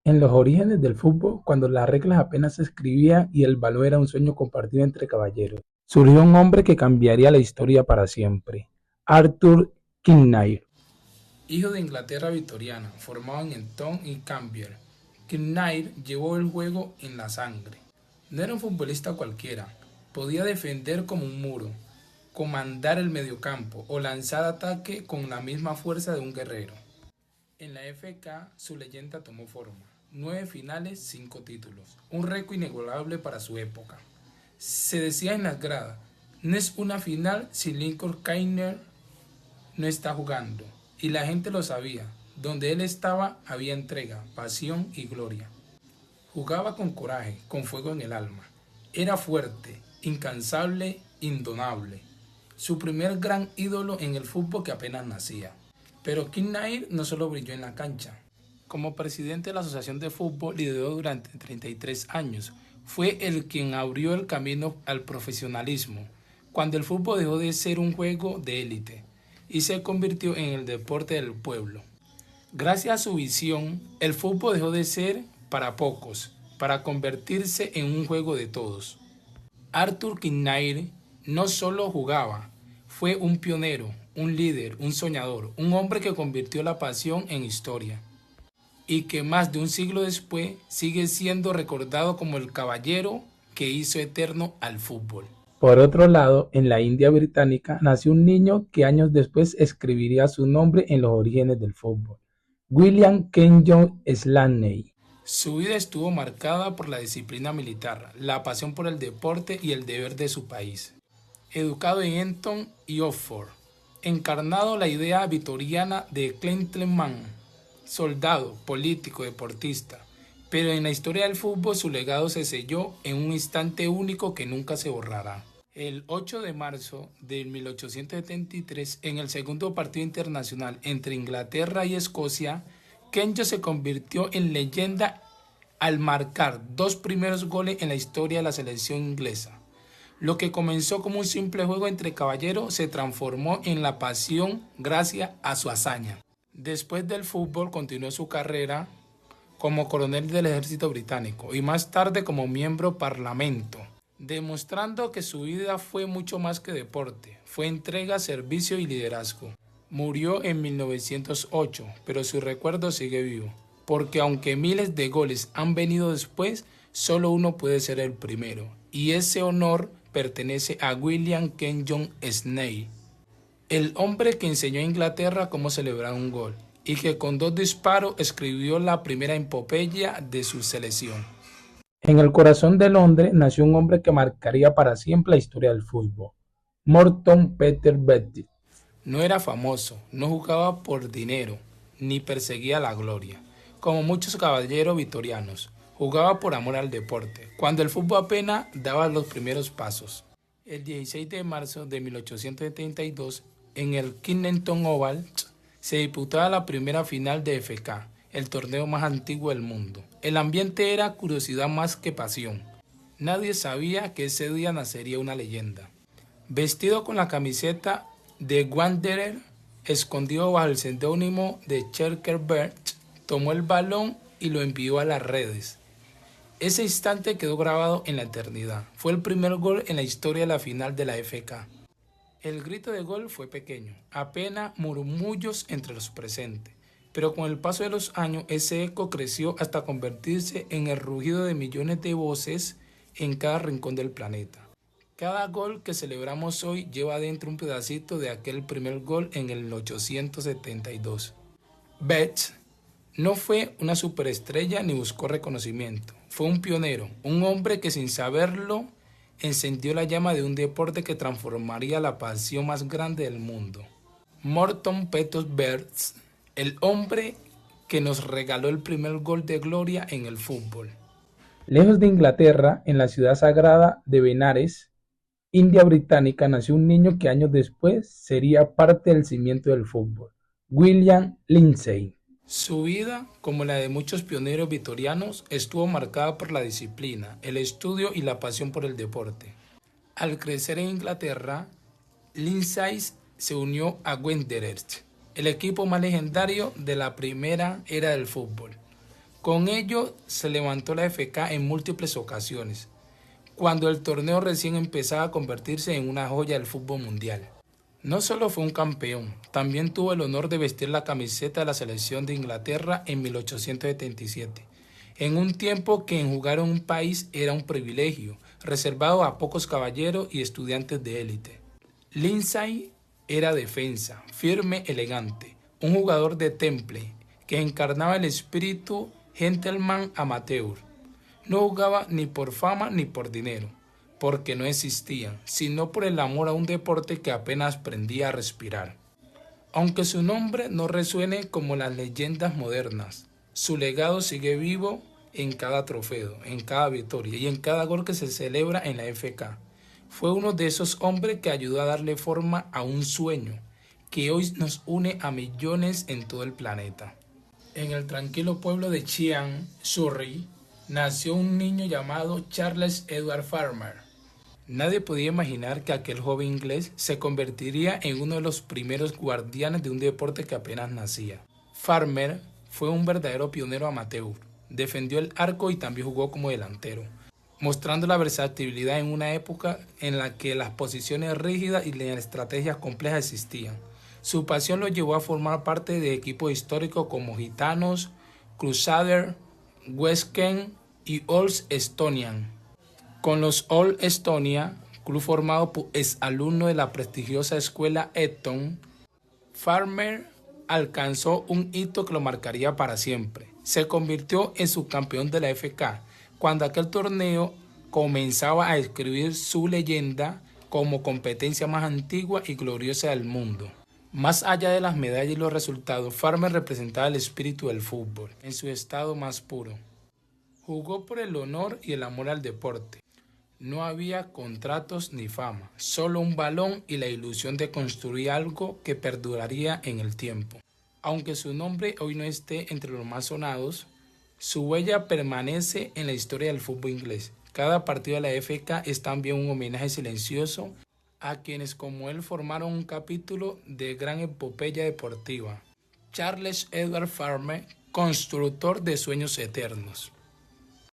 En los orígenes del fútbol, cuando las reglas apenas se escribían y el balón era un sueño compartido entre caballeros, surgió un hombre que cambiaría la historia para siempre, Arthur Kinnaird. Hijo de Inglaterra victoriana, formado en Eton y Cambridge, Kinnaird llevó el juego en la sangre. No era un futbolista cualquiera, podía defender como un muro, comandar el mediocampo o lanzar ataque con la misma fuerza de un guerrero. En la FK su leyenda tomó forma. 9 finales, 5 títulos. Un récord inigualable para su época. Se decía en las gradas, no es una final si Lincoln Kiner no está jugando. Y la gente lo sabía. Donde él estaba había entrega, pasión y gloria. Jugaba con coraje, con fuego en el alma. Era fuerte, incansable, indonable. Su primer gran ídolo en el fútbol que apenas nacía. Pero Kinnaird no solo brilló en la cancha. Como presidente de la Asociación de Fútbol lideró durante 33 años. Fue el quien abrió el camino al profesionalismo, cuando el fútbol dejó de ser un juego de élite y se convirtió en el deporte del pueblo. Gracias a su visión, el fútbol dejó de ser para pocos, para convertirse en un juego de todos. Arthur Kinnaird no solo jugaba, fue un pionero, un líder, un soñador, un hombre que convirtió la pasión en historia y que más de un siglo después sigue siendo recordado como el caballero que hizo eterno al fútbol. Por otro lado, en la India británica nació un niño que años después escribiría su nombre en los orígenes del fútbol, William Kenyon Slaney. Su vida estuvo marcada por la disciplina militar, la pasión por el deporte y el deber de su país. Educado en Eton y Oxford, encarnado la idea victoriana de gentleman, soldado, político, deportista, pero en la historia del fútbol su legado se selló en un instante único que nunca se borrará. El 8 de marzo de 1873, en el segundo partido internacional entre Inglaterra y Escocia, Kenjo se convirtió en leyenda al marcar 2 primeros goles en la historia de la selección inglesa. Lo que comenzó como un simple juego entre caballeros se transformó en la pasión gracias a su hazaña. Después del fútbol continuó su carrera como coronel del ejército británico y más tarde como miembro parlamento, demostrando que su vida fue mucho más que deporte, fue entrega, servicio y liderazgo. Murió en 1908, pero su recuerdo sigue vivo, porque aunque miles de goles han venido después, solo uno puede ser el primero, y ese honor pertenece a William Kenyon Slaney, el hombre que enseñó a Inglaterra cómo celebrar un gol y que con 2 disparos escribió la primera epopeya de su selección. En el corazón de Londres nació un hombre que marcaría para siempre la historia del fútbol, Morton Peter Beattie. No era famoso, no jugaba por dinero, ni perseguía la gloria, como muchos caballeros victorianos. Jugaba por amor al deporte, cuando el fútbol apenas daba los primeros pasos. El 16 de marzo de 1872, en el Kennington Oval, se disputaba la primera final de FK, el torneo más antiguo del mundo. El ambiente era curiosidad más que pasión. Nadie sabía que ese día nacería una leyenda. Vestido con la camiseta de Wanderer, escondido bajo el seudónimo de Checker tomó el balón y lo envió a las redes. Ese instante quedó grabado en la eternidad. Fue el primer gol en la historia de la final de la FK. El grito de gol fue pequeño, apenas murmullos entre los presentes, pero con el paso de los años ese eco creció hasta convertirse en el rugido de millones de voces en cada rincón del planeta. Cada gol que celebramos hoy lleva dentro un pedacito de aquel primer gol en el 1872. Betts no fue una superestrella ni buscó reconocimiento. Fue un pionero, un hombre que sin saberlo encendió la llama de un deporte que transformaría la pasión más grande del mundo. Morton Peter Beattie, el hombre que nos regaló el primer gol de gloria en el fútbol. Lejos de Inglaterra, en la ciudad sagrada de Benares, India británica, nació un niño que años después sería parte del cimiento del fútbol, William Lindsay. Su vida, como la de muchos pioneros victorianos, estuvo marcada por la disciplina, el estudio y la pasión por el deporte. Al crecer en Inglaterra, Lindsay se unió a Wanderers, el equipo más legendario de la primera era del fútbol. Con ello se levantó la FK en múltiples ocasiones, cuando el torneo recién empezaba a convertirse en una joya del fútbol mundial. No solo fue un campeón, también tuvo el honor de vestir la camiseta de la selección de Inglaterra en 1877, en un tiempo que en jugar en un país era un privilegio, reservado a pocos caballeros y estudiantes de élite. Lindsay era defensa, firme, elegante, un jugador de temple que encarnaba el espíritu gentleman amateur. No jugaba ni por fama ni por dinero, porque no existían, sino por el amor a un deporte que apenas aprendía a respirar. Aunque su nombre no resuene como las leyendas modernas, su legado sigue vivo en cada trofeo, en cada victoria y en cada gol que se celebra en la FK. Fue uno de esos hombres que ayudó a darle forma a un sueño que hoy nos une a millones en todo el planeta. En el tranquilo pueblo de Cheam, Surrey, nació un niño llamado Charles Edward Farmer. Nadie podía imaginar que aquel joven inglés se convertiría en uno de los primeros guardianes de un deporte que apenas nacía. Farmer fue un verdadero pionero amateur, defendió el arco y también jugó como delantero, mostrando la versatilidad en una época en la que las posiciones rígidas y las estrategias complejas existían. Su pasión lo llevó a formar parte de equipos históricos como Gitanos, Crusaders, West Kent y Old Estonian. Con los Old Estonia, club formado por exalumnos de la prestigiosa escuela Eton, Farmer alcanzó un hito que lo marcaría para siempre. Se convirtió en subcampeón de la FK, cuando aquel torneo comenzaba a escribir su leyenda como competencia más antigua y gloriosa del mundo. Más allá de las medallas y los resultados, Farmer representaba el espíritu del fútbol, en su estado más puro. Jugó por el honor y el amor al deporte. No había contratos ni fama, solo un balón y la ilusión de construir algo que perduraría en el tiempo. Aunque su nombre hoy no esté entre los más sonados, su huella permanece en la historia del fútbol inglés. Cada partido de la FK es también un homenaje silencioso a quienes como él formaron un capítulo de gran epopeya deportiva. Charles Edward Farmer, constructor de sueños eternos.